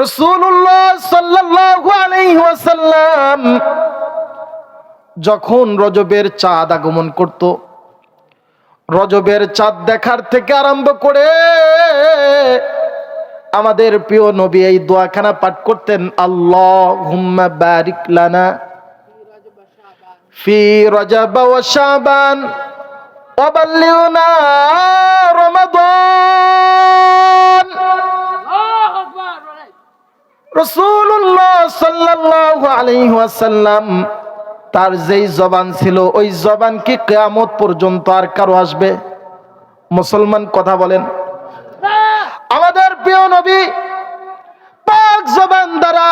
রাসূলুল্লাহ সাল্লাল্লাহু আলাইহি ওয়াসাল্লাম যখন রজবের চাঁদ আগমন করত, রজবের চাঁদ দেখার থেকে আরম্ভ করে আমাদের প্রিয় নবী এই দোয়াখানা পাঠ করতেন, আল্লাহুম্মা বারিক লানা ফি রজব ওয়া শাবান ওয়া বাল্লিগনা রমাদান। রাসূলুল্লাহ সাল্লাল্লাহু আলাইহি ওয়াসাল্লাম তার যেই জবান ছিল ওই জবান কি কিয়ামত পর্যন্ত আর কারো আসবে? মুসলমান কথা বলেন। আমাদের প্রিয় নবী পাক জবান দ্বারা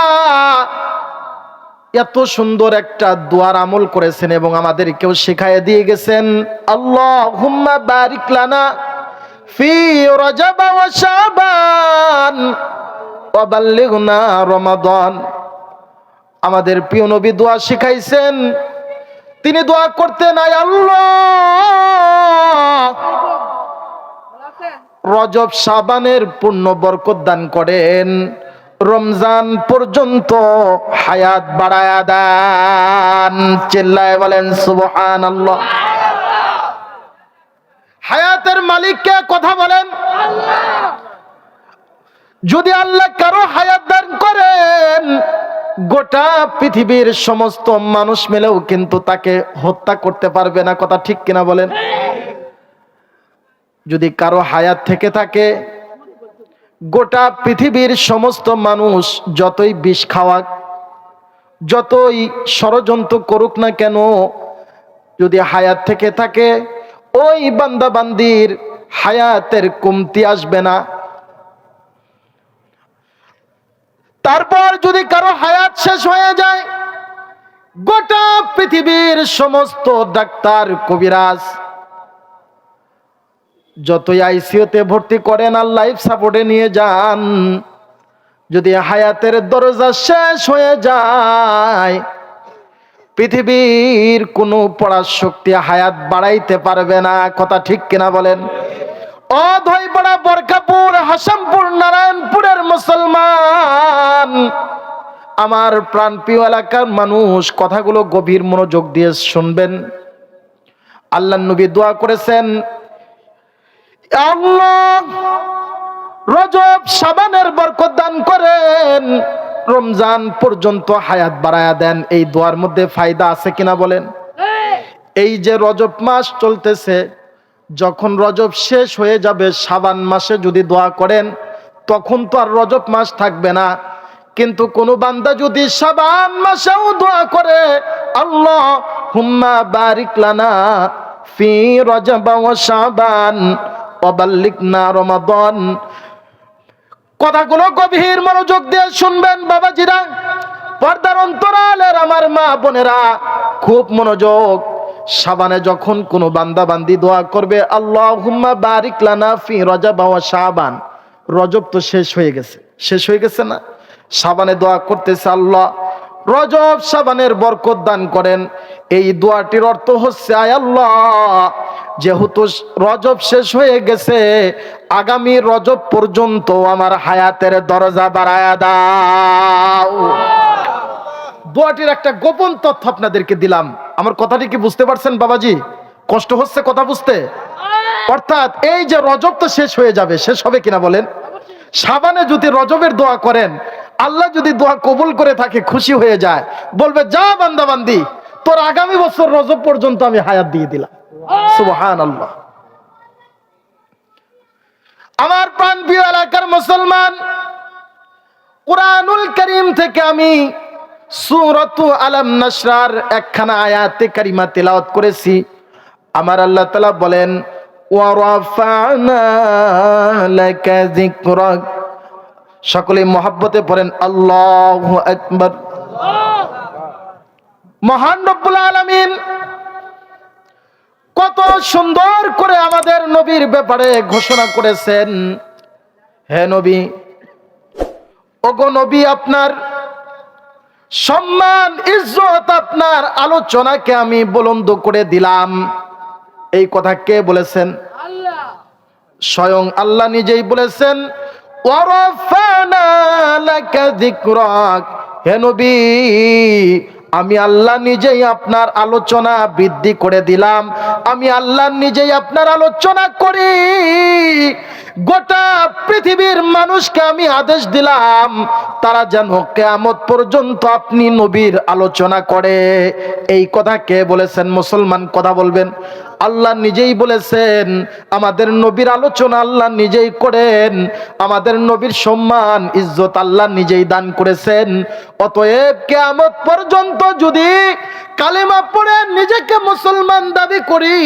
এত সুন্দর একটা দোয়ার আমল করেছেন এবং আমাদেরকেও শিখাইয়ে দিয়ে গেছেন, আল্লাহুম্মা বারিক লানা ফি রজব ওয়া শাবান ওয়া বাল্লিগনা রমাদান। আমাদের প্রিয় নবী দোয়া শিখাইছেন, তিনি দোয়া করতেন, আয় আল্লাহ রজব শাবানের পূর্ণ বরকত দান করেন, রমজান পর্যন্ত হায়াত বাড়ায়া দেন। চিল্লায় বলেন সুবহানাল্লাহ। হায়াতের মালিক কে? কথা বলেন আল্লাহ। যদি আল্লাহ কারো হায়াত দান করেন, গোটা পৃথিবীর সমস্ত মানুষ মিলেও কিন্তু তাকে হত্যা করতে পারবে না। কথা ঠিক কিনা বলেন? যদি কারো হায়াত থেকে থাকে, গোটা পৃথিবীর সমস্ত মানুষ যতই বিষ খাওয়াক, যতই ষড়যন্ত্র করুক না কেন, যদি হায়াত থেকে থাকে ওই বান্দা বান্দির হায়াতের কমতি আসবে না। তারপর যদি কারো হায়াত শেষ হয়ে যায়, গোটা পৃথিবীর সমস্ত ডাক্তার কবিরাজ যতই আইসিইউতে ভর্তি করেন আর লাইফ সাপোর্টে নিয়ে যান, যদি হায়াতের দরজা শেষ হয়ে যায়, পৃথিবীর কোনো পড়ার শক্তি হায়াত বাড়াইতে পারবে না। কথা ঠিক কিনা বলেন? ও ধইপাড়া, বরকাপুর, হাসামপুর, নারায়ণপুরের মুসলমান, আমার প্রাণপ্রিয় এলাকার মানুষ, কথাগুলো গভীর মনোযোগ দিয়ে শুনবেন। আল্লাহর নবী দোয়া করেছেন, আল্লাহ রজব শাবানের বরকত দান করেন, রমজান পর্যন্ত হায়াত বাড়ায়া দেন। এই দোয়ার মধ্যে ফায়দা আছে কিনা বলেন? এই যে রজব মাস চলতেছে, যখন রজব শেষ হয়ে যাবে, শাবান মাসে যদি দোয়া করেন, তখন তো আর রজব মাস থাকবে না। কিন্তু কোন বান্দা যদি শাবান মাসেও দোয়া করে, আল্লাহুম্মা বারিক লানা ফি রজব ওয়া শাবান ওয়া বাল্লিগনা রমাদান, কথাগুলো গভীর মনোযোগ দিয়ে শুনবেন বাবাজিরা, পর্দার অন্তরালের আমার মা বোনেরা, খুব মনোযোগ। শাবানে যখন কোনো বান্দা বান্দি দোয়া করবে, আল্লাহুম্মা বারিক লানা ফি রজব ওয়া শাবান, রজব তো শেষ হয়ে গেছে, শেষ হয়ে গেছে না? শাবানে দোয়া করতেছে, আল্লাহ রজব শাবানের বরকত দান করেন। এই দোয়াটির অর্থ হচ্ছে, আয় আল্লাহ যেহেতু রজব শেষ হয়ে গেছে, আগামী রজব পর্যন্ত আমার হায়াতের দরজা বাড়ায়া দাও। দোয়াটির একটা গোপন তথ্য আপনাদেরকে দিলাম। আমার কথাটি কি বুঝতে পারছেন বাবাজি? কষ্ট হচ্ছে কথা বুঝতে? অর্থাৎ এই যে রজব তো শেষ হয়ে যাবে, শেষ হবে কিনা বলেন? শাবানে যদি রজবের দোয়া করেন, আল্লাহ যদি দোয়া কবুল করে থাকে, খুশি হয়ে যায়, বলবে, যা বান্দা বান্দি, তোর আগামী বছর রজব পর্যন্ত আমি হায়াত দিয়ে দিলাম। সুবহানাল্লাহ। আমার প্রাণপ্রিয় এলাকার মুসলমান, কুরআনুল কারীম থেকে আমি সূরাতু আলাম নাশরার একখানা আয়াতে কারিমা তেলাওয়াত করেছি। আমার আল্লাহ তাআলা বলেন, ওয়া রাফা'না লাকা যিকরাক। সকলে মহব্বতে পড়েন আল্লাহু আকবার। মহান রব্বুল আলামিন কত সুন্দর করে আমাদের নবীর ব্যাপারে ঘোষণা করেছেন। হে নবী, ওগো নবী, আপনার সম্মান ইজ্জত, আপনার আলোচনাকে আমি বুলন্দ করে দিলাম। এই কথা কে বলেছেন? স্বয়ং আল্লাহ নিজেই বলেছেন, ওয়ারাফা'না লাকা লাকা যিকরাক, হে নবী আমি আল্লাহ নিজেই আপনার আলোচনা বৃদ্ধি করে দিলাম, আমি আল্লাহ নিজেই আপনার আলোচনা করি। গোটা পৃথিবীর মানুষকে আমি আদেশ দিলাম তারা যেন কিয়ামত পর্যন্ত আপনি নবীর আলোচনা করে। এই কথা কে বলেছেন? মুসলমান কথা বলবেন। আল্লাহ নিজেই বলেছেন আমাদের নবীর আলোচনা আল্লাহ নিজেই করেন, আমাদের নবীর সম্মান ইজ্জত আল্লাহ নিজেই দান করেছেন। অতএব কিয়ামত পর্যন্ত যদি কালেমা পড়ে নিজেকে মুসলমান দাবি করি,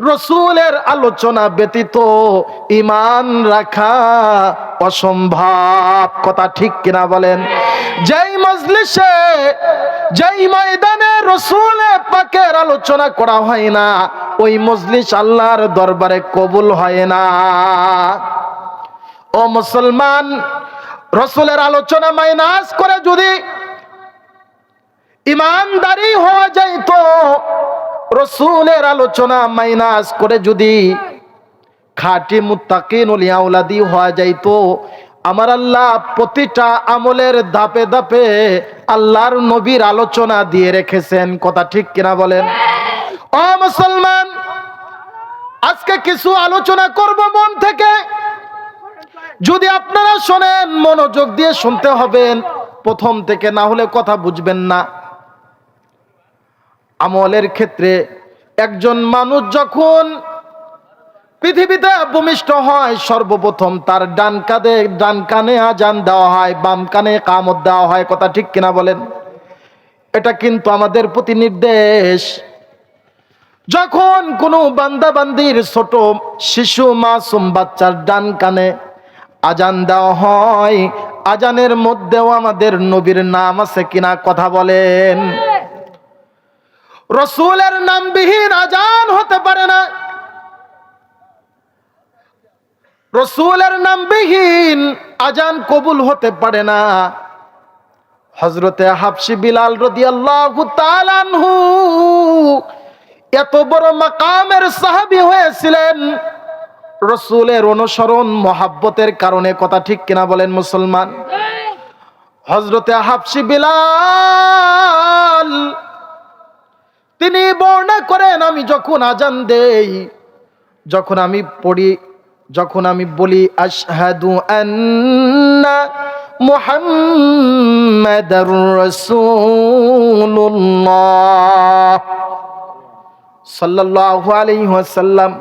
রসুলের আলোচনা ব্যতীত ঈমান রাখা অসম্ভব। কথা ঠিক কিনা বলেন? যেই মজলিসে যেই ময়দানে রসুলের পাকের আলোচনা করা হয় না, ওই মজলিস আল্লাহর দরবারে কবুল হয় না। ও মুসলমান, রসুলের আলোচনা মাইনাস করে যদি ইমানদারি হওয়া যায়, তো রসুলের আলোচনা মাইনাস করে যদি খাঁটি মুত্তাকিন ওলিয়া আওলাদি হওয়া যায়, তো আমার আল্লাহ প্রতিটা আমলের ধাপে ধাপে আল্লাহর নবীর আলোচনা দিয়ে রেখেছেন। কথা ঠিক কিনা বলেন? ও মুসলমান, আজকে কিছু আলোচনা করব মন থেকে। যদি আপনারা শোনেন, মনোযোগ দিয়ে শুনতে হবেন প্রথম থেকে, না হলে কথা বুঝবেন না। আমলের ক্ষেত্রে একজন মানুষ যখন পৃথিবীতে ভূমিষ্ঠ হয়, সর্বপ্রথম তার ডান কানে আজান দেওয়া হয়, বাম কানে কামত দেওয়া হয়। কথা ঠিক কিনা বলেন? এটা কিন্তু আমাদের প্রতি নির্দেশ। যখন কোনো বান্দা বান্দির ছোট শিশু মাসুম বাচ্চার ডান কানে আজান দেওয়া হয়, আজানের মধ্যেও আমাদের নবীর নাম আছে কিনা কথা বলেন? রসুলের নামবিহীন আজান হতে পারে না, রসুলের নামবিহীন আজান কবুল হতে পারে না। হযরতে হাবশী বিলাল রাদিয়াল্লাহু তাআলা আনহু এত বড় মাকামের সাহাবী হয়েছিলেন রসুলের অনুসরণ মহাব্বতের কারণে। কথা ঠিক কিনা বলেন মুসলমান? হযরতে হাবশী বিলাল তিনি বর্ণনা করেন, আমি যখন আজান দেই, যখন আমি পড়ি, যখন আমি বলি আশহাদু আন্না মুহাম্মাদার রাসূলুল্লাহ সাল্লাল্লাহু আলাইহি ওয়াসাল্লাম,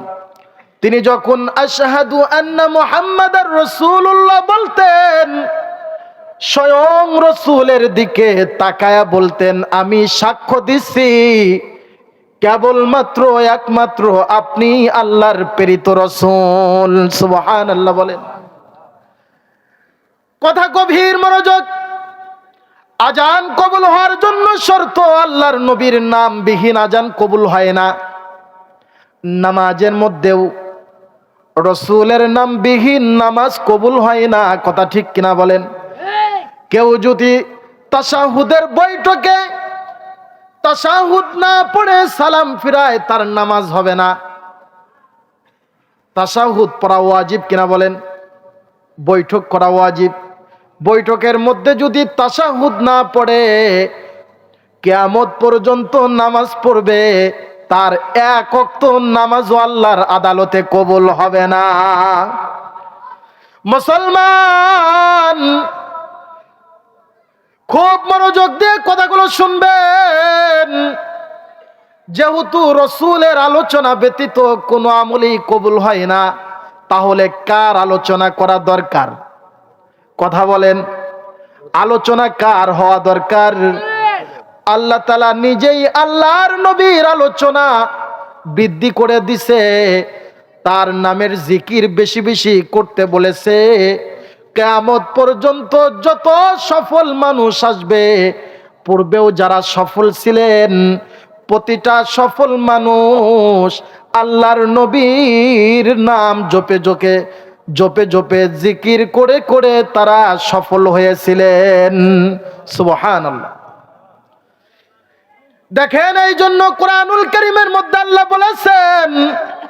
তিনি যখন আশহাদু আন্না মুহাম্মাদার রাসূলুল্লাহ বলতেন, স্বয়ং রসুলের দিকে তাকায়া বলতেন, আমি সাক্ষ্য দিচ্ছি কেবলমাত্র একমাত্র আপনি আল্লাহর প্রেরিত রসূল। সুবহানাল্লাহ বলেন। কথা গভীর মনোযোগ। আজান কবুল হওয়ার জন্য শর্ত, আল্লাহর নবীর নাম বিহীন আজান কবুল হয় না। নামাজের মধ্যেও রসুলের নাম বিহীন নামাজ কবুল হয় না। কথা ঠিক কিনা বলেন? কেউ যদি তাশাহুদের বৈঠকে তাশাহুদ না পড়ে সালাম ফিরায়, তার নামাজ হবে না। তাশাহুদ পড়া ওয়াজিব কিনা বলেন? বৈঠক করা ওয়াজিব। বৈঠকের মধ্যে যদি তাশাহুদ না পড়ে, কিয়ামত পর্যন্ত নামাজ পড়বে, তার এক ওয়াক্ত নামাজও আল্লাহর আদালতে কবুল হবে না। মুসলমান, খুব মনোযোগ দিয়ে কথাগুলো শুনবেন। যেহেতু রসুলের আলোচনা ব্যতীত কোনো আমলই কবুল হয় না, তাহলে কার আলোচনা করা দরকার? কথা বলেন, আলোচনা কার হওয়া দরকার? আল্লাহ তাআলা নিজেই আল্লাহর নবীর আলোচনা বৃদ্ধি করে দিছে, তার নামের জিকির বেশি বেশি করতে বলেছে। কিয়ামত পর্যন্ত যত সফল মানুষ আসবে, পূর্বেও যারা সফল ছিলেন, প্রতিটা সফল মানুষ আল্লাহর নবীর নাম জপে জপে জিকির করে করে তারা সফল হয়েছিলেন। সুবহানাল্লাহ। দেখেন, এই জন্য কোরআনুল কারীমের মধ্যে আল্লাহ বলেছেন,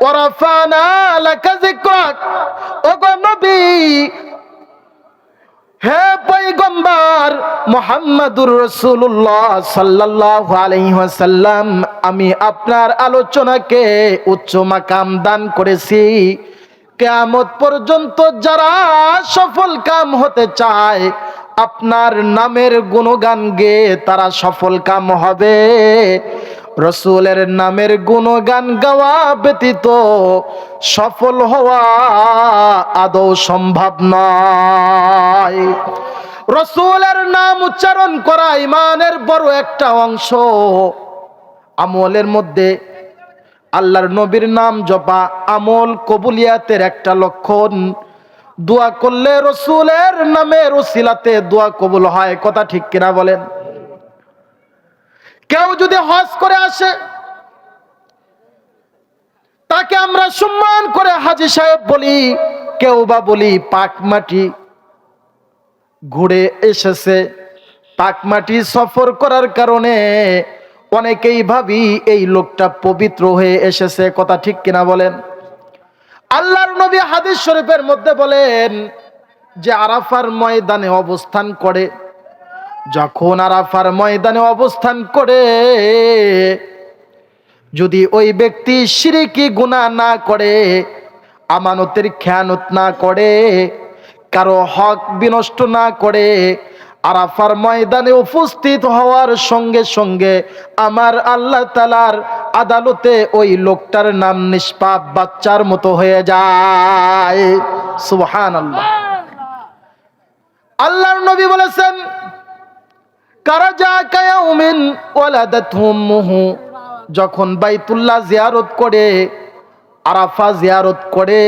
ওয়ারাফানা লাকা যিকরাক। ওগো নবী, হে পয়গম্বর, মুহাম্মাদুর রাসূলুল্লাহ সাল্লাল্লাহু আলাইহি ওয়াসাল্লাম, আমি আপনার আলোচনাকে উচ্চ মাকাম দান করেছি। কিয়ামত পর্যন্ত যারা সফল কাম হতে চায়, আপনার নামের গুণগান গেয়ে তারা সফল কাম হবে। রসুলের নামের গুণগান গাওয়া ব্যতীত সফল হওয়া আদৌ সম্ভব নয়। রসুলের নাম উচ্চারণ করা ঈমানের বড় একটা অংশ। আমলের মধ্যে আল্লাহর নবীর নাম জপা আমল কবুলিয়াতের একটা লক্ষণ। দোয়া করলে রসুলের নামের উসিলাতে দোয়া কবুল হয়, কথা ঠিক কিনা বলেন? কেউ যদি হজ করে আসে, তাকে আমরা সম্মান করে হাজী সাহেব বলি, কেউ বা বলি পাক মাটি ঘুরে এসেছে। পাক মাটি সফর করার কারণে অনেকেই ভাবি এই লোকটা পবিত্র হয়ে এসেছে, কথা ঠিক কিনা বলেন? আল্লাহর নবী হাদিস শরীফের মধ্যে বলেন যে আরাফার ময়দানে অবস্থান করে, যখন আরাফার ময়দানে অবস্থান করে যদি ওই ব্যক্তি শিরকি গুনাহ না করে, আমানতের খেয়ানত না করে, কারো হক বিনষ্ট না করে, আরাফার ময়দানে উপস্থিত হওয়ার সঙ্গে সঙ্গে আমার আল্লাহ তাআলার আদালতে ওই লোকটার নাম নিষ্পাপ বাচ্চার মতো হয়ে যায়। সুবহানাল্লাহ। আল্লাহর নবী বলেছেন, কারাজা কায়াউমিন ওয়ালাদাতহু উম্মুহু, যখন বাইতুল্লাহ জিয়ারত করে, আরাফা জিয়ারত করে,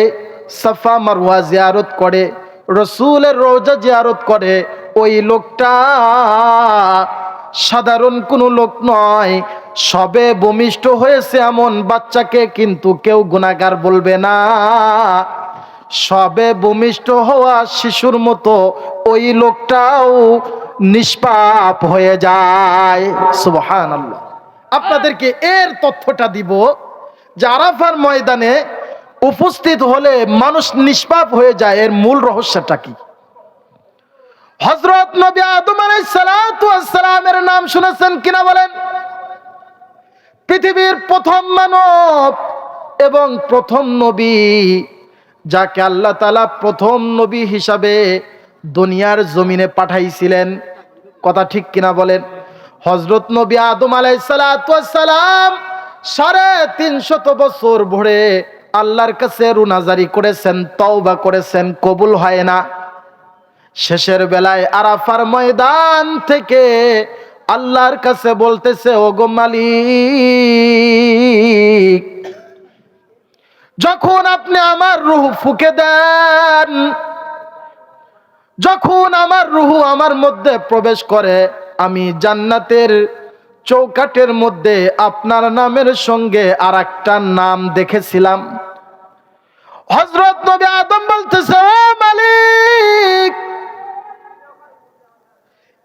সাফা মারওয়া জিয়ারত করে, রসুলের রওজা জিয়ারত করে, ওই লোকটা সাধারণ কোনো লোক নয়। সবে ভূমিষ্ঠ হয়েছে এমন বাচ্চাকে কিন্তু কেউ গুনাহগার বলবে না। সবে ভূমিষ্ঠ হওয়া শিশুর মতো ওই লোকটাও নিষ্পাপ হয়ে যায়। সুবহানাল্লাহ। আপনাদেরকে এর তথ্যটা দিব যে আরাফার ময়দানে উপস্থিত হলে মানুষ নিষ্পাপ হয়ে যায়, এর মূল রহস্যটা কি? হযরত নবী আদম আলাইহিস সালাতু ওয়াস সালামের নাম শুনেছেন কিনা বলেন? পৃথিবীর প্রথম মানব এবং প্রথম নবী, যাকে আল্লাহ তাআলা প্রথম নবী হিসাবে দুনিয়ার জমিনে পাঠাইছিলেন, কথা ঠিক কিনা বলেন? হযরত নবী আদম আলাইহিস সালাতু ওয়াস সালাম 350 বছর ভরে আল্লাহর কাছে রুনাজারি করেছেন, তওবা করেছেন, কবুল হয় না। শেষের বেলায় আরাফার ময়দান থেকে আল্লাহর কাছে বলতেছে, ওগো মালিক, যখন আপনি আমার রূহ ফুঁকে দেন, যখন আমার রূহ আমার মধ্যে প্রবেশ করে, আমি জান্নাতের চৌকাঠের মধ্যে আপনার নামের সঙ্গে আর একটা নাম দেখেছিলাম। হযরত নবী আদম বলতেছে, ও মালিক,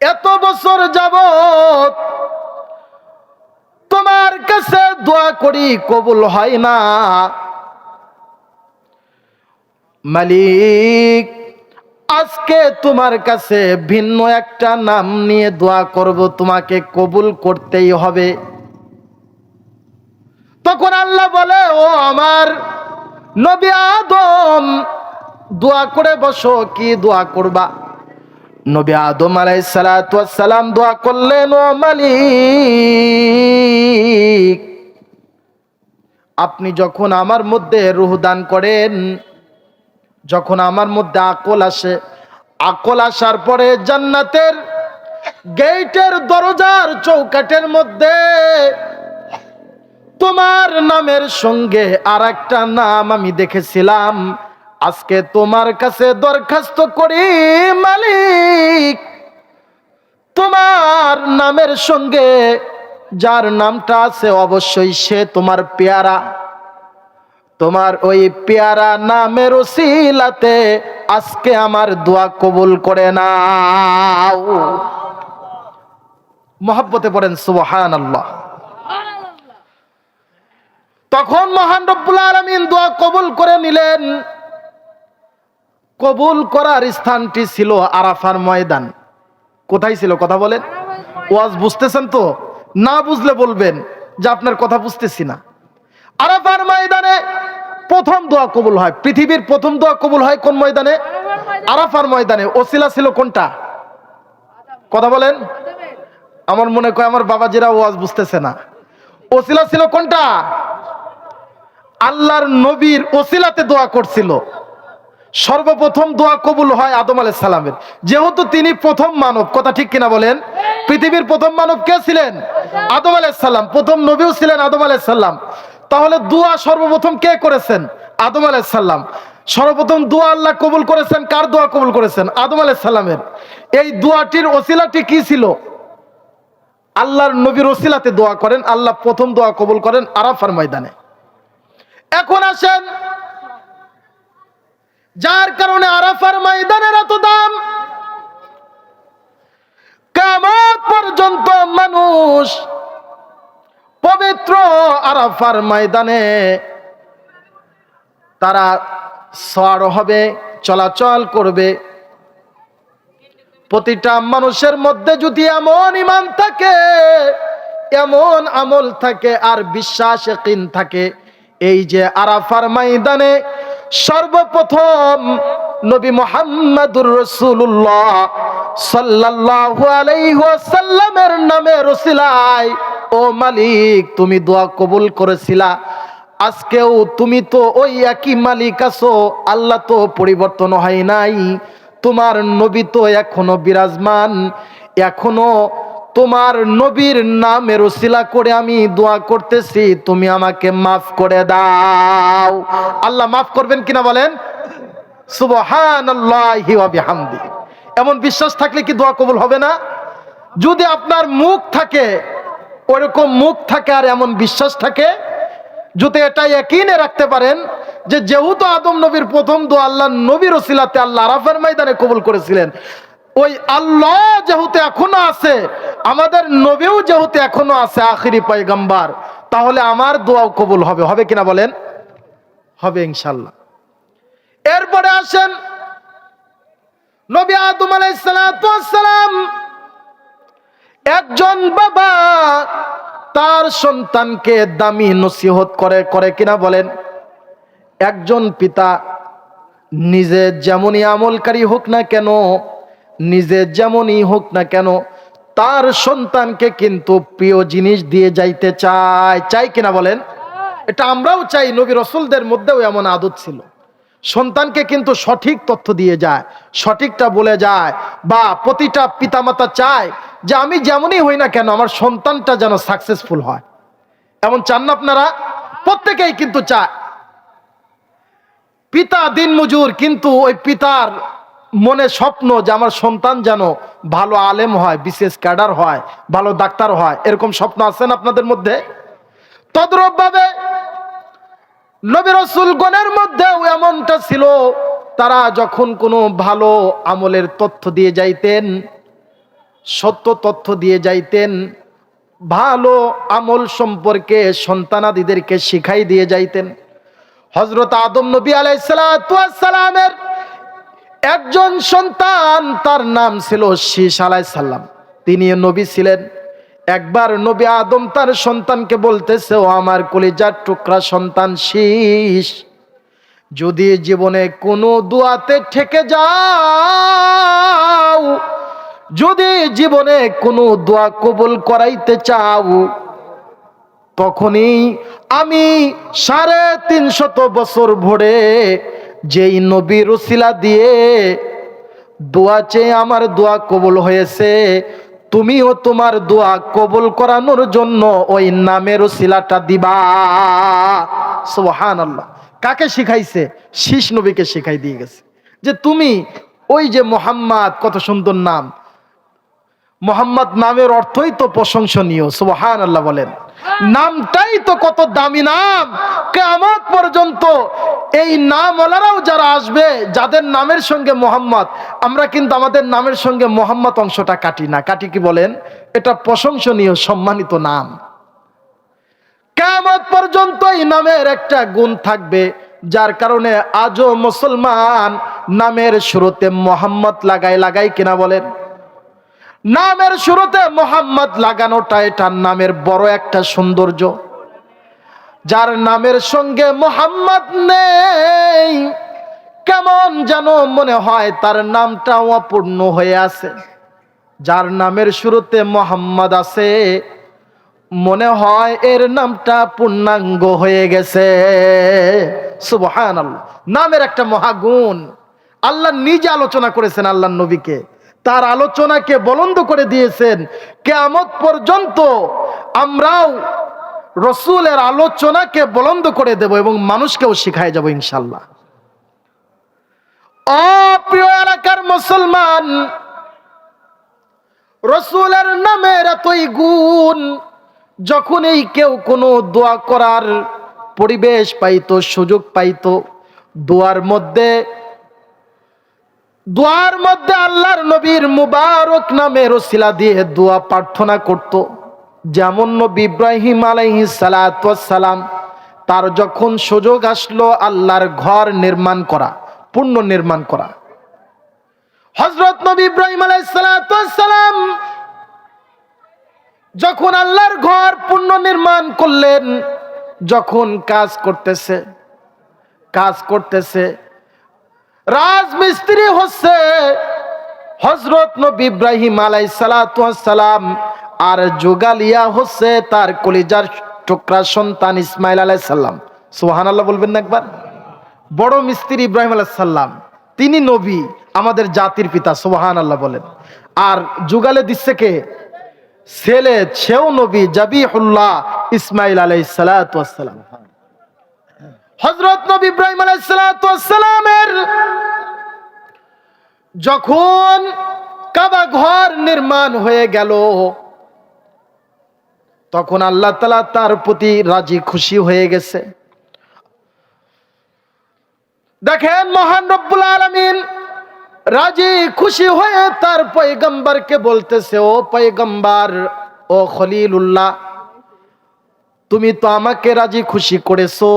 এত বছর যাবত তোমার কাছে দোয়া করি, কবুল হয় না। মালিক, আজকে তোমার কাছে ভিন্ন একটা নাম নিয়ে দোয়া করব, তোমাকে কবুল করতেই হবে। তখন আল্লাহ বলে, ও আমার নবী আদম, দোয়া করে বসো, কি দোয়া করবা? নবী আদম আলাইহিস সালাতু ওয়াস সালাম দোয়া করলেন, ও মালিক, আপনি যখন আমার মধ্যে রূহ দান করেন, যখন আমার মধ্যে আকল আসে, আকল আসার পরে জান্নাতের গেটের দরজার চৌকাঠের মধ্যে তোমার নামের সঙ্গে আর একটা নাম আমি দেখেছিলাম। আজকে তোমার কাছে দরখাস্ত করি, মালিক, তোমার নামের সঙ্গে যার নামটা আছে অবশ্যই সে তোমার পেয়ারা। তোমার ওই পেয়ারা নামের উসিলাতে আজকে আমার দোয়া কবুল করে নাও। মহব্বতে পড়েন সুবহানাল্লাহ। তখন মহান রব্বুল আলামিন দোয়া কবুল করে নিলেন। কবুল করার স্থানটি ছিল আরাফার ময়দান। কোথায় ছিল? কথা বলেন। ওয়াজ বুঝতেছেন তো? না বুঝলে বলবেন যে আপনার কথা বুঝতেছি না। আরাফার ময়দানে প্রথম দোয়া কবুল হয়। পৃথিবীর প্রথম দোয়া কবুল হয় কোন ময়দানে? আরাফার ময়দানে। ওসিলা ছিল কোনটা? কথা বলেন। আমার মনে হয় আমার বাবাজিরা ওয়াজ বুঝতেছে না। ওসিলা ছিল কোনটা? আল্লাহর নবীর ওসিলাতে দোয়া করছিল। সর্বপ্রথম দোয়া কবুল হয় আদম আলাইহিস সালামের, যেহেতু তিনি প্রথম মানব। কথা ঠিক কিনা বলেন? পৃথিবীর প্রথম মানব কে ছিলেন? আদম আলাইহিস সালাম। প্রথম নবীও ছিলেন আদম আলাইহিস সালাম। তাহলে দোয়া সর্বপ্রথম কে করেছেন? আদম আলাইহিস সালাম। সর্বপ্রথম দোয়া আল্লাহ কবুল করেছেন। কার দোয়া কবুল করেছেন? আদম আলাইহিস সালামের। এই দোয়াটির ওসিলাটি কি ছিল? আল্লাহর নবীর ওসিলাতে দোয়া করেন। আল্লাহ প্রথম দোয়া কবুল করেন আরাফার ময়দানে। এখন আসেন, যার কারণে আরাফার ময়দানের এত দাম, কিয়ামত পর্যন্ত মানুষ পবিত্র আরাফার ময়দানে তারা সওয়ার হবে, চলাচল করবে। প্রতিটা মানুষের মধ্যে যদি এমন ঈমান থাকে, এমন আমল থাকে, আর বিশ্বাস ইয়াকিন থাকে, এই যে আরাফার ময়দানে সর্বপ্রথম নবী মুহাম্মদুর রাসূলুল্লাহ সাল্লাল্লাহু আলাইহি ওয়াসাল্লামের নামের ওসিলায়, ও মালিক তুমি দোয়া কবুল করেছিলা, আজকেও তুমি তো ওই একই মালিক আছো। আল্লাহ তো পরিবর্তন হয় নাই। তোমার নবী তো এখনো বিরাজমান। এখনো তোমার নবীর নামের ওসিলা করে আমি দোয়া করতেছি, তুমি আমাকে মাফ করে দাও। আল্লাহ মাফ করবেন কিনা বলেন? সুবহানাল্লাহি ওয়া বিহামদিহি। এমন বিশ্বাস থাকলে কি দোয়া কবুল হবে না? যদি আপনার মুখ থাকে, ওরকম মুখ থাকে আর এমন বিশ্বাস থাকে, যদি এটা ইয়াকিনে রাখতে পারেন যে যেহেতু আদম নবীর প্রথম দোয়া আল্লাহ নবীর ওসিলাতে আল্লাহ আরাফার ময়দানে কবুল করেছিলেন, ওই আল্লাহ যেহেতু এখনো আছে, আমাদের নবীও যেহেতু এখনো আছে আখিরি পয়গম্বর, তাহলে আমার দোয়াও কবুল হবে। হবে কিনা বলেন? হবে ইনশাআল্লাহ। এরপরে আসেন, নবী আদম আলাইহিস সালাম একজন বাবা তার সন্তানকে দামি নসিহত করে কিনা বলেন? একজন পিতা নিজে যেমনই আমলকারী হোক না কেন, নিজে যেমনই হোক না কেন, তার সন্তানকে কিন্তু প্রিয় জিনিস দিয়ে যাইতে চাই কিনা বলেন? এটা আমরাও চাই। নবী রাসূলদের মধ্যেও এমন আদত ছিল। সন্তানকে কিন্তু সঠিক তথ্য দিয়ে যায়, সঠিকটা বলে যায়। বা প্রতিটা পিতামাতা চায় যে আমি যেমনই হই না কেন আমার সন্তানটা যেন সাকসেসফুল হয়। এমন চান না আপনারা? প্রত্যেকেই কিন্তু চায়। পিতা দিনমজুর, কিন্তু ওই পিতার মনে স্বপ্ন যে আমার সন্তান যেন ভালো আলেম হয়, বিশেষ ক্যাডার হয়, ভালো ডাক্তার হয়। এরকম স্বপ্ন আছেন আপনাদের মধ্যে? তদ্রূপ ভাবে নবী রাসূলগণের মধ্যেও এমনটা ছিল। তারা যখন কোনো ভালো আমলের তথ্য দিয়ে যাইতেন, সত্য তথ্য দিয়ে যাইতেন, ভালো আমল সম্পর্কে সন্তানাদিদেরকে শিখাই দিয়ে যাইতেন। হযরত আদম নবী আলাইহিস সালামের একজন সন্তান, তার নাম ছিল শীস আলাইহিস সালাম। তিনি নবী ছিলেন। একবার নবী আদম তার সন্তানকে বলতেছে, ও আমার কলিজার টুকরা সন্তান শীস, যদি জীবনে কোনো দুয়াতে ঠেকে যাও, যদি জীবনে কোনো দোয়া কবুল করাইতে চাও, তখনই আমি 350 বছর ভরে যেই নবীর ওসিলা দিয়ে দোয়া চেয়ে আমার দোয়া কবুল হয়েছে, তুমিও তোমার দোয়া কবুল করানোর জন্য ওই নামের ওসিলাটা দিবা। সুবহানাল্লাহ। কাকে শিখাইছে? শীস নবীকে শিখাই দিয়ে গেছে যে তুমি ওই যে মুহাম্মদ, কত সুন্দর নাম। মুহাম্মদ নামের অর্থই তো প্রশংসনীয়। সুবহানাল্লাহ বলেন। নামটাই তো কত দামি নাম। কিয়ামত পর্যন্ত এই নামওয়ালারাও যারা আসবে, যাদের নামের সঙ্গে মুহাম্মদ, আমরা কিন্তু আমাদের নামের সঙ্গে মুহাম্মদ অংশটা কাটি না। কাটি কি বলেন? এটা প্রশংসনীয়, সম্মানিত নাম। কিয়ামত পর্যন্ত এই নামের একটা গুণ থাকবে, যার কারণে আজও মুসলমান নামের শুরুতে মুহাম্মদ লাগাই কিনা বলেন? নামের শুরুতে মোহাম্মদ লাগানোটা এটার নামের বড় একটা সৌন্দর্য। যার নামের সঙ্গে মোহাম্মদ নেই, কেমন যেন মনে হয় তার নামটা অপূর্ণ হয়ে আছে। যার নামের শুরুতে মোহাম্মদ আছে, মনে হয় এর নামটা পূর্ণাঙ্গ হয়ে গেছে। সুবহানাল্লাহ। নামের একটা মহাগুণ আল্লাহ নিজে আলোচনা করেছেন আল্লাহর নবীকে, তার আলোচনাকে বলন্দ করে দিয়েছেন। কিয়ামত পর্যন্ত আমরাও রসূলের আলোচনাকে বলন্দ করে দেব এবং মানুষকেও শিখায় যাব ইনশাআল্লাহ। প্রিয় এলাকার মুসলমান, রসূলের নামের এতই গুণ, যখনই কেউ কোনো দোয়া করার পরিবেশ পাইতো, সুযোগ পাইতো, দোয়ার মধ্যে আল্লাহর নবীর মুবারক নামের ওসিলা দিয়ে দোয়া প্রার্থনা করত। যেমন নবী ইব্রাহিম আলাইহিস সালাতু ওয়াস সালাম, তার যখন সুযোগ আসলো আল্লাহর ঘর নির্মাণ করা, পুনর্নির্মাণ করা, হযরত নবী ইব্রাহিম আলাইহিস সালাতু ওয়াস সালাম যখন আল্লাহর ঘর পুনর্নির্মাণ করলেন, যখন কাজ করতেছে, রাজমিস্ত্রি হচ্ছে হযরত নবী ইব্রাহিম আলাইহিস সালাতু ওয়াস সালাম, আর জোগালিয়া হচ্ছে তার কলিজার টুকরা সন্তান ইসমাইল আলাইহিস সালাম। সুবহানাল্লাহ বলবেন না একবার? বড় মিস্ত্রি ইব্রাহিম আলাইহিস সালাম, তিনি নবী, আমাদের জাতির পিতা। সুবহানাল্লাহ বলেন। আর জোগালে দিচ্ছে কে? ছেলে, সেও নবী, জাবিহুল্লাহ ইসমাইল আলাইহিস সালাতু ওয়াস সালাম। হযরত নবী ইব্রাহিম আলাইহিস সালাতু ওয়াস সালামের যখন কাবা ঘর নির্মাণ হয়ে গেল, তখন আল্লাহ তাআলা তার প্রতি রাজি খুশি হয়ে গেছে। দেখেন, মহান রব্বুল আলামিন রাজি খুশি হয়ে তার পয়গম্বরকে বলতেছে, ও পয়গম্বর, ও খলিলুল্লাহ, তুমি তো আমাকে রাজি খুশি করেছো,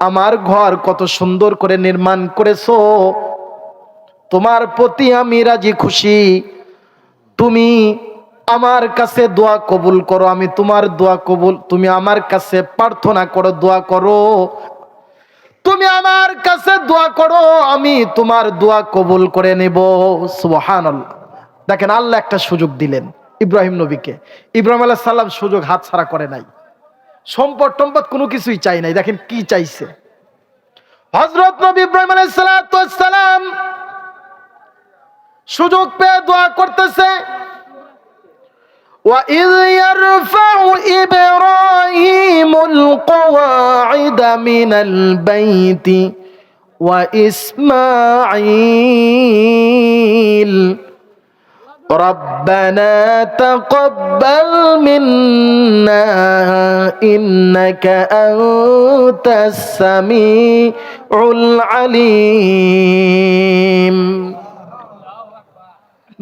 আমার ঘর কত সুন্দর করে নির্মাণ করেছো, তোমার প্রতি আমি রাজি খুশি, তুমি আমার কাছে দোয়া কবুল করো, আমি তোমার দোয়া কবুল, তুমি আমার কাছে প্রার্থনা করো, দোয়া করো, তুমি আমার কাছে দোয়া করো, আমি তোমার দোয়া কবুল করে নেব। সুবহানাল্লাহ। দেখেন, আল্লাহ একটা সুযোগ দিলেন ইব্রাহিম নবীকে। ইব্রাহিম আলাইহিস সালাম সুযোগ হাতছাড়া করে নাই, সম্পদ টম্পদ কোনো কিছুই চাই নাই। দেখেন কি চাইছে হযরত নবী ইব্রাহিম আলাইহিস সালাম, সুযোগ পেয়ে দোয়া করতেছে। وَإِذْ يَرْفَعُ إِبْرَاهِيمُ الْقَوَاعِدَ مِنَ الْبَيْتِ وَإِسْمَاعِيلُ رَبَّنَا تَقَبَّلْ مِنَّا إِنَّكَ أَنْتَ السَّمِيعُ الْعَلِيمُ।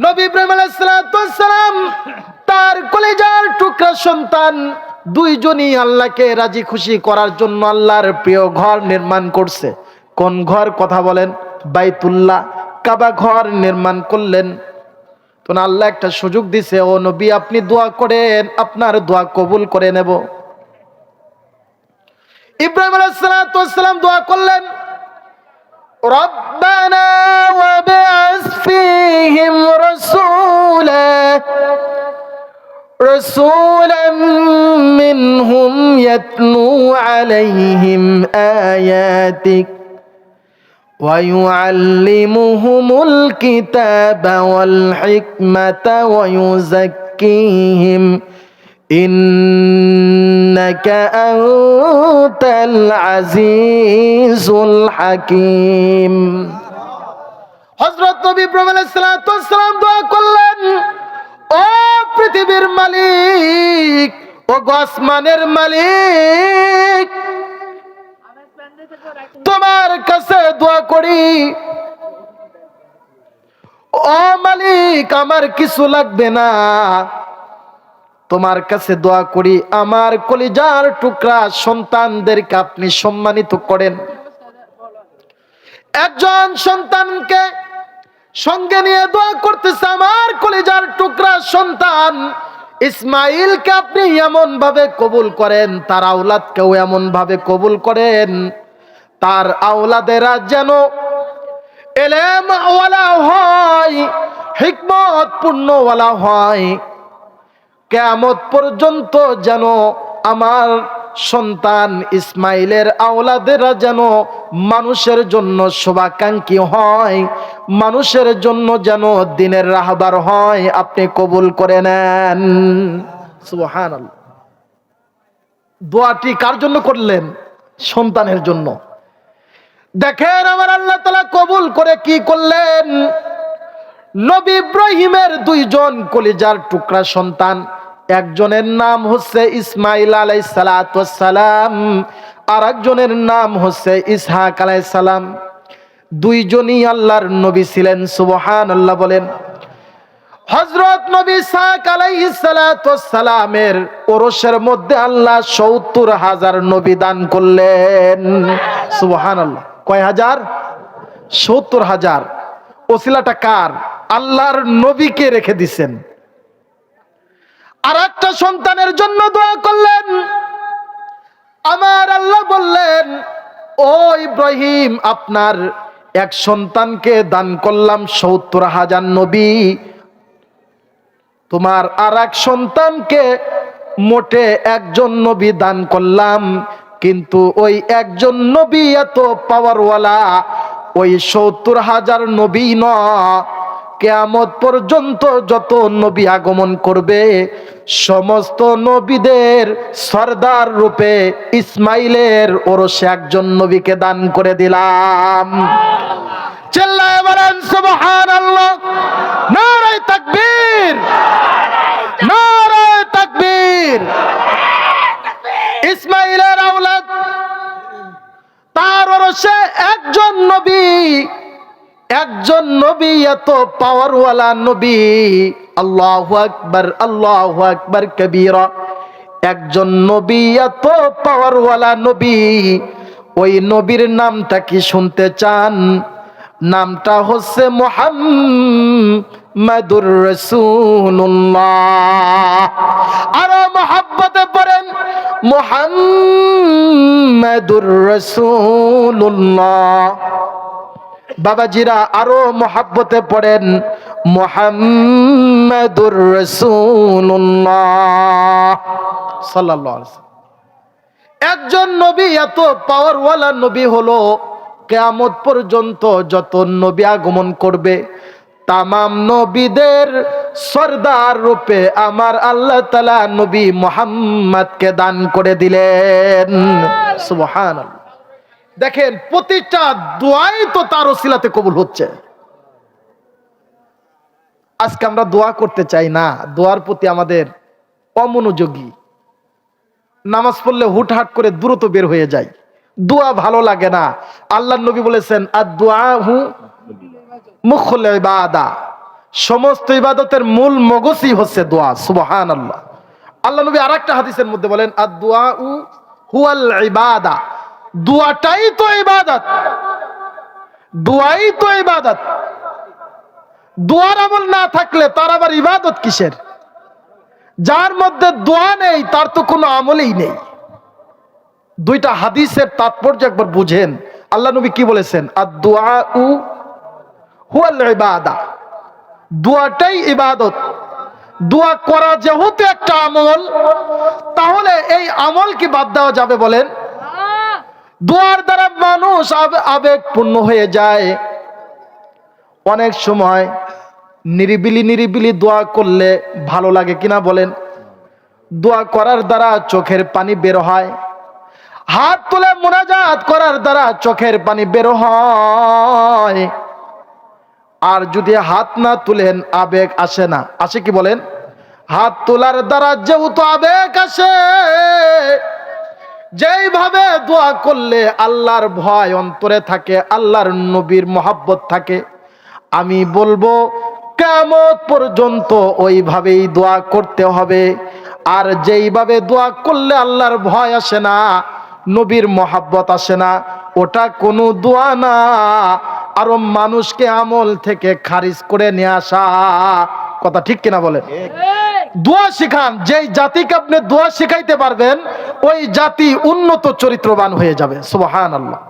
নবী ইব্রাহিম আলাইহিস সালাম তার কলিজার টুকরা সন্তান দুইজনই আল্লাহকে রাজি খুশি করার জন্য আল্লাহর প্রিয় ঘর নির্মাণ করছে। কোন ঘর কথা বলেন? বাইতুল্লাহ, কাবা ঘর নির্মাণ করলেন। তো আল্লাহ একটা সুযোগ দিছে, ও নবী আপনি দোয়া করেন, আপনার দোয়া কবুল করে নেব। ইব্রাহিম আলাইহিস সালাম দোয়া করলেন, ربنا وابعث فيهم رسولا منهم يتلو عليهم آياتك ويعلمهم الكتاب والحكمة ويزكيهم إنك أنت العزيز الحكيم। হযরত নবী ইব্রাহিম আলাইহিস সালাম দোয়া করলেন, ও পৃথিবীর মালিক, ও আসমানের মালিক, তোমার কাছে দোয়া করি, ও মালিক আমার কিছু লাগবে না, তোমার কাছে দোয়া করি আমার কলিজার টুকরা সন্তানদেরকে আপনি সম্মানিত করেন। একজন সন্তানকে সঙ্গে নিয়ে দোয়া করতেছে, আমার কলিজার টুকরা সন্তান ইসমাইলকে আপনি এমন ভাবে কবুল করেন, তার আওলাদকেও এমন ভাবে কবুল করেন, তার আওলাদেরা যেন এলেম ওয়ালা হয়, হিকমত পূর্ণওয়ালা হয়, কিয়ামত পর্যন্ত যেন আমার সন্তান ইসমাইলের আওলাদেরা যেন মানুষের জন্য শুভাকাঙ্ক্ষী হয়, মানুষের জন্য যেন দ্বীনের রাহবার হয়, আপনি কবুল করে নেন। সুবহানাল্লাহ। দোয়াটি কার জন্য করলেন? সন্তানের জন্য। দেখেন আমার আল্লাহ তাআলা কবুল করে কি করলেন? নবী ইব্রাহিমের দুইজন কলিজার টুকরা সন্তান, একজনের নাম হচ্ছে ইসমাইল আলাইহিস সালাতু ওয়াস সালাম, আর একজনের নাম হচ্ছে ইসহাক আলাইহিস সালাম। দুইজনই আল্লাহর নবী ছিলেন। সুবহানাল্লাহ বলেন। হযরত নবী ইসহাক আলাইহিস সালাতু ওয়াস সালামের ওরসের মধ্যে আল্লাহ ৭০,০০০ নবী দান করলেন। সুবহানাল্লাহ। কয় হাজার? ৭০,০০০। ওসিলাটা কার? আল্লাহর নবীকে রেখে দিছেন। আর একটা সন্তানের জন্য দোয়া করলেন। আমার আল্লাহ বললেন, ও ইব্রাহিম, আপনার এক সন্তানকে দান করলাম ৭০,০০০ নবী, তোমার আর এক সন্তানকে মোটে একজন নবী দান করলাম, কিন্তু ওই একজন নবী এত পাওয়ারওয়ালা, ওই ৭০,০০০ নবী নয়, কিয়ামত পর্যন্ত যত নবী আগমন করবে সমস্ত নবীদের সরদার রূপে ইসমাইলের ওরসে একজন নবীকে দান করে দিলাম। চিল্লায়ে বলেন সুবহানাল্লাহ। নারে তাকবীর, নারে তাকবীর। ইসমাইলের আওলাদ, তার ওরসে একজন নবী, একজন নবী এত পাওয়ারওয়ালা নবী, আল্লাহু আকবার, আল্লাহু আকবার কবীরা। একজন নবী এত পাওয়ারওয়ালা নবী, ওই নবীর নামটা কি শুনতে চান? নামটা হচ্ছে মুহাম্মাদুর রাসূলুল্লাহ। আরো মহব্বতে পড়েন মুহাম্মাদুর রাসূলুল্লাহ। বাবাজিরা আরো মহব্বতে পড়েন মুহাম্মাদুর রাসূলুল্লাহ সাল্লাল্লাহু আলাইহি ওয়াসাল্লাম। একজন নবী এত পাওয়ারওয়ালা নবী হলো, কিয়ামত পর্যন্ত যত নবী আগমন করবে তামাম নবীদের সরদার রূপে আমার আল্লাহ তাআলা নবী মুহাম্মদকে দান করে দিলেন। সুবহানাল্লাহ। দেখেন প্রতিটা দোয়াই তো তার ওসিলাতে কবুল হচ্ছে। আজকে আমরা দোয়া করতে চাই না, দোয়ার প্রতি আমাদের অমনোযোগী। নামাজ পড়লে হুটহাট করে দ্রুত বের হয়ে যায়, দোয়া ভালো লাগে না। আল্লাহর নবী বলেছেন আদ-দুআহু মুখুল ইবাদা, সমস্ত ইবাদতের মূল মগজই হচ্ছে দোয়া। সুবহানাল্লাহ। আল্লাহ নবী আরেকটা হাদিসের মধ্যে বলেন আদ-দুআউ হুয়াল ইবাদা, দোয়াটাই তো ইবাদত, দোয়াই তো ইবাদত। দোয়ার আমল না থাকলে তার আবার ইবাদত কিসের? যার মধ্যে দোয়া নেই তার তো কোনো আমলই নেই। দুইটা হাদিসের তাৎপর্য একবার বুঝেন। আল্লাহ নবী কি বলেছেন? আদ-দুআউ হুয়াল ইবাদা, দোয়াটাই ইবাদত। দোয়া করা যেহেতু একটা আমল, তাহলে এই আমল কি বাদ দেওয়া যাবে বলেন? দোয়ার দ্বারা মানুষ আবেগপূর্ণ হয়ে যায়। অনেক সময় নিরিবিলি নিরিবিলি দোয়া করলে ভালো লাগে কিনা বলেন? দোয়া করার দ্বারা চোখের পানি বের হয়, হাত তুলে মুনাজাত করার দ্বারা চোখের পানি বের হয়। আর যদি হাত না তুলেন আবেগ আসে না, আসে কি বলেন? হাত তোলার দ্বারা যেহেতু আবেগ আসে, যেইভাবে দোয়া করলে আল্লাহর ভয় অন্তরে থাকে, আল্লাহর নবীর মহব্বত থাকে, আমি বলবো কিয়ামত পর্যন্ত ওইভাবেই দোয়া করতে হবে। আর যেইভাবে দোয়া করলে আল্লাহর ভয় আসে না, নবীর মহব্বত আসে না, ওটা কোনো দোয়া না, আরো মানুষকে আমল থেকে খারিজ করে নিয়ে আসা। কথা ঠিক কিনা বলেন? দোয়া শিখান। যেই জাতিকে আপনি দোয়া শিখাইতে পারবেন ওই জাতি উন্নত চরিত্রবান হয়ে যাবে। সুবহানাল্লাহ।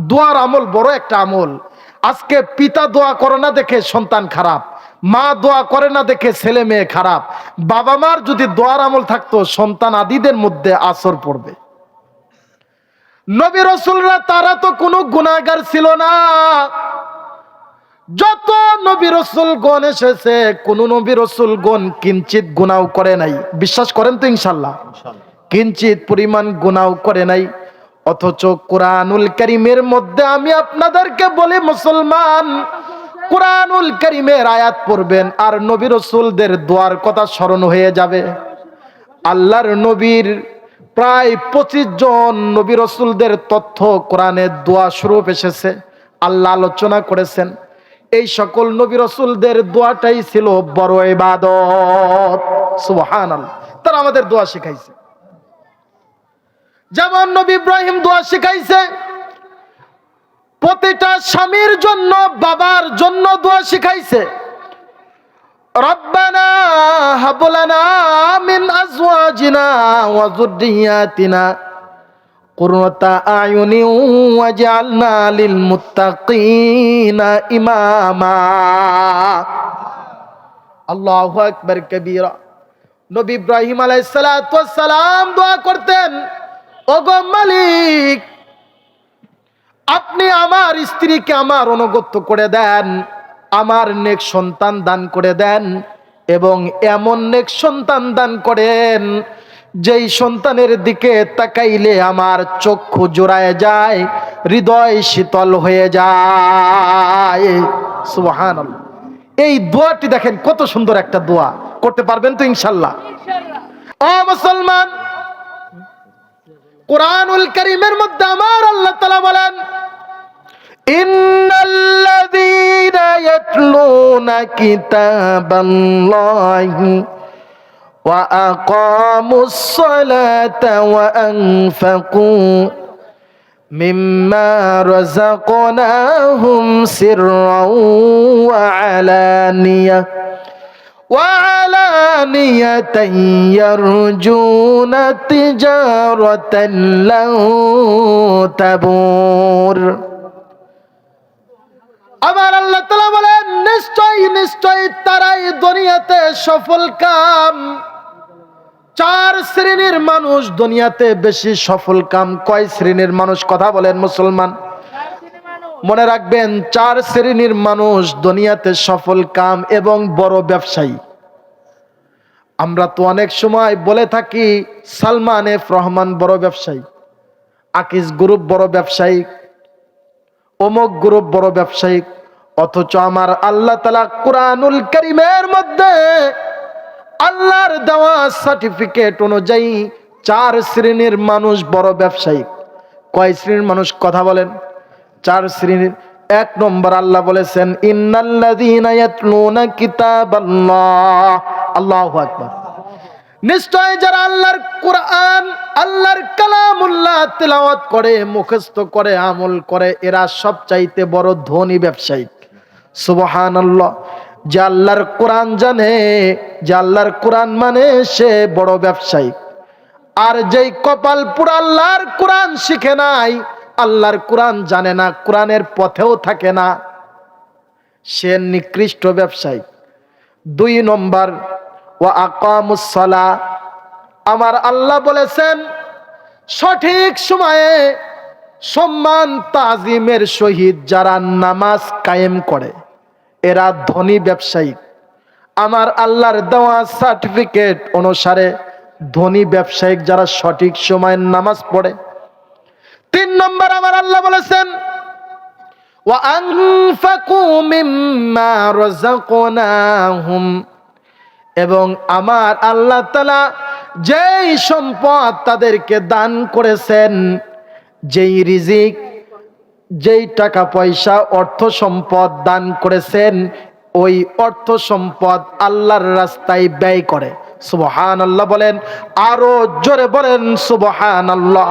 দোয়ার আমল বড় একটা আমল। আজকে পিতা দোয়া করে না দেখে সন্তান খারাপ, মা দোয়া করে না দেখে ছেলে মেয়ে খারাপ। বাবা মার যদি দোয়ার আমল থাকতো সন্তান আদিদের মধ্যে আসর পড়বে। নবী রাসূলরা তারা তো কোনো গুনাহগার ছিল না। যত নবী রাসূলগণ এসেছে কোন নবী রাসূলগণ কিঞ্চিত গুনাহ করে নাই। বিশ্বাস করেন তো ইনশাআল্লাহ? কিঞ্চিত পরিমাণ গুনাহ করে নাই। অথচ কোরআনুল কারীমের মধ্যে আমি আপনাদেরকে বলি মুসলমান, কোরআনুল কারীমের আয়াত পড়বেন আর নবী রাসূলদের দোয়ার কথা স্মরণ হয়ে যাবে। আল্লাহর নবীর প্রায় 25 জন নবী রাসূলদের তথ্য কোরআনের দোয়া স্বরূপ এসেছে। আল্লাহ আলোচনা করেছেন। এই সকল নবী রাসূলদের দোয়াটাই ছিল বড় ইবাদত। সুবহানাল্লাহ। তারা আমাদের দোয়া শিখাইছে। যেমন নবী ইব্রাহিম দোয়া শিখাইছে, প্রতিটা স্বামীর জন্য বাবার জন্য দোয়া শিখাইছে। রব্বানা হাব লানা মিন আজওয়াজিনা ওয়া যুররিয়াতিনা কুররাতা আয়ুনিন ওয়াজআলনা লিল মুত্তাকিনা ইমামা। আল্লাহু আকবার কবীরা। নবী ইব্রাহিম আলাইহিস সালাতু ওয়াস সালাম দোয়া করতেন, ওগো মালিক আপনি আমার স্ত্রীকে আমার অনুগত্য করে দেন, আমার নেক সন্তান দান করে দেন এবং এমন নেক সন্তান দান করেন যেই সন্তানের দিকে তাকাইলে আমার চক্ষু জোড়ায় যায়, হৃদয় শীতল হয়ে যায়। সুবহানাল্লাহ। এই দোয়াটি দেখেন কত সুন্দর একটা দোয়া। করতে পারবেন তো ইনশাআল্লাহ? ও মুসলমান, কোরআনুল কারীমের মধ্যে আমার আল্লাহ তাআলা বলেন, ইন্নাল্লাযীনা ইয়াতলুনা কিতাবাল্লাহি ওয়া আকামুস সালাতা ওয়া আনফাকু মিম্মা রাযাকনাহুম সিররাও ওয়া আলানিয়া وعلانية يرجون تجارة لن تبور। আমার আল্লাহ তাআলা বলেন, নিশ্চয় নিশ্চয় তারাই দুনিয়াতে সফল কাম। 4 শ্রেণীর মানুষ দুনিয়াতে বেশি সফল কাম। কয় শ্রেণীর মানুষ? কথা বলেন মুসলমান। মনে রাখবেন 4 শ্রেণীর মানুষ দুনিয়াতে সফল কাম এবং বড় ব্যবসায়ী। আমরা তো অনেক সময় বলে থাকি সালমান এফ রহমান বড় ব্যবসায়ী, আকিজ গ্রুপ বড় ব্যবসায়ী, অমুক গ্রুপ বড় ব্যবসায়ী। অথচ আমার আল্লাহ তাআলা কোরআনুল কারীমের মধ্যে আল্লাহর দেওয়া সার্টিফিকেট অনুযায়ী 4 শ্রেণীর মানুষ বড় ব্যবসায়ী। কয় শ্রেণীর মানুষ? কথা বলেন। 4 শ্রেণীর। 1 নম্বর আল্লাহ বলেছেন, ইন্নাল্লাযীনা ইয়াতলুনা কিতাবাল্লাহ। আল্লাহু আকবার। নিশ্চয় যারা আল্লাহর কোরআন, আল্লাহর কালামুল্লাহ তেলাওয়াত করে, মুখস্থ করে, আমল করে, এরা সবচাইতে বড় ধনী ব্যবসায়ী। সুবহানাল্লাহ। যে আল্লাহর কোরআন জানে, যে আল্লাহর কোরআন মানে সে বড় ব্যবসায়ী। আর যেই কপাল পুরা আল্লাহর কোরআন শিখে নাই, আল্লাহর কোরআন জানে না, কোরআনের পথেও থাকে না, সে নিকৃষ্ট ব্যবসায়ী। 2 নম্বর, ওয়া আকামুস সালাহ। আমার আল্লাহ বলেছেন সঠিক সময়ে সম্মান তাজিমের সহিত যারা নামাজ কায়েম করে এরা ধনী ব্যবসায়ী। আমার আল্লাহর দেওয়া সার্টিফিকেট অনুসারে ধনী ব্যবসায়িক যারা সঠিক সময়ে নামাজ পড়ে। 3 নম্বর আমার আল্লাহ বলেছেন, ওয়া আনফাকু মিম্মা রাযাকনাহুম। এবং আমার আল্লাহ তাআলা যেই সম্পদ তাদেরকে দান করেছেন, যেই রিজিক, যেই টাকা পয়সা অর্থ সম্পদ দান করেছেন, ওই অর্থ সম্পদ আল্লাহর রাস্তায় ব্যয় করে। সুবহানাল্লাহ বলেন, আরো জোরে বলেন সুবহানাল্লাহ।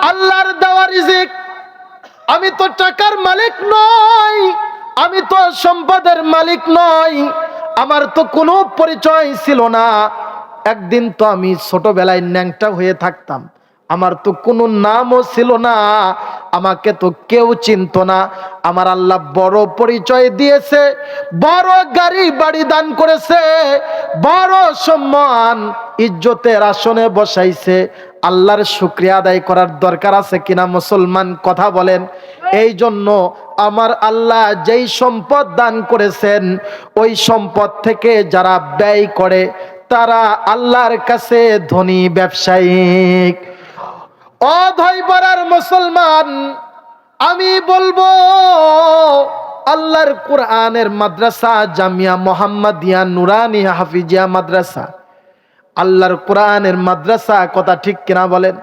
আল্লাহর দেওয়া রিজিক আমি তো টাকার মালিক নই, আমি তো সম্পদের মালিক নই, আমার তো কোনো পরিচয় ছিল না। একদিন তো আমি ছোটবেলায় ন্যাংটা হয়ে থাকতাম, আমার তো কোনো নামও ছিল না, আমাকে তো কেউ চিনতো না। আমার আল্লাহ বড় পরিচয় দিয়েছে, বড় গাড়ি বাড়ি দান করেছে, বড় সম্মান ইজ্জতের আসনে বসাইছে। আল্লাহর শুকরিয়া আদায় করার দরকার আছে কিনা মুসলমান, কথা বলেন। এই জন্য আমার আল্লাহ যেই সম্পদ দান করেছেন, ওই সম্পদ থেকে যারা ব্যয় করে তারা আল্লাহর কাছে ধনী ব্যবসায়িক। অধৈ পাড়ার মুসলমান, আমি বলবো আল্লাহর কোরআনের মাদ্রাসা জামিয়া মোহাম্মদিয়া নুরানি হাফিজিয়া মাদ্রাসা, আল্লাহর কোরআনের মাদ্রাসা, কথা ঠিক কিনা বলেন?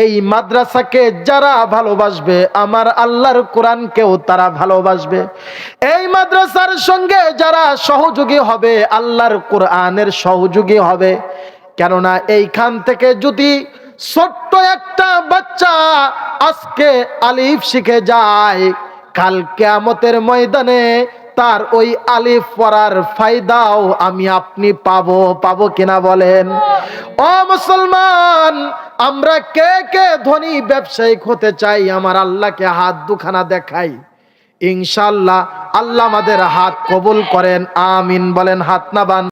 এই মাদ্রাসাকে যারা ভালোবাসবে আমার আল্লাহর কোরআনকেও তারা ভালোবাসবে। এই মাদ্রাসার সঙ্গে যারা সহযোগী হবে আল্লাহর কোরআনের সহযোগী হবে। কেননা এইখান থেকে যদি ছোট্ট একটা বাচ্চা আজকে আলিফ শিখে যায়, কাল কিয়ামতের ময়দানে তার ওই আলিফ পড়ার ফায়দাও আমি আপনি পাবো কিনা বলেন? ও মুসলমান, আমরা কে কে ধনী ব্যবসায়িক হতে চাই? আমার আল্লাহকে হাত দুখানা দেখাই, ইনশাআল্লাহ আল্লাহ আমাদের হাত কবুল করেন, আমিন বলেন। হাত না বান।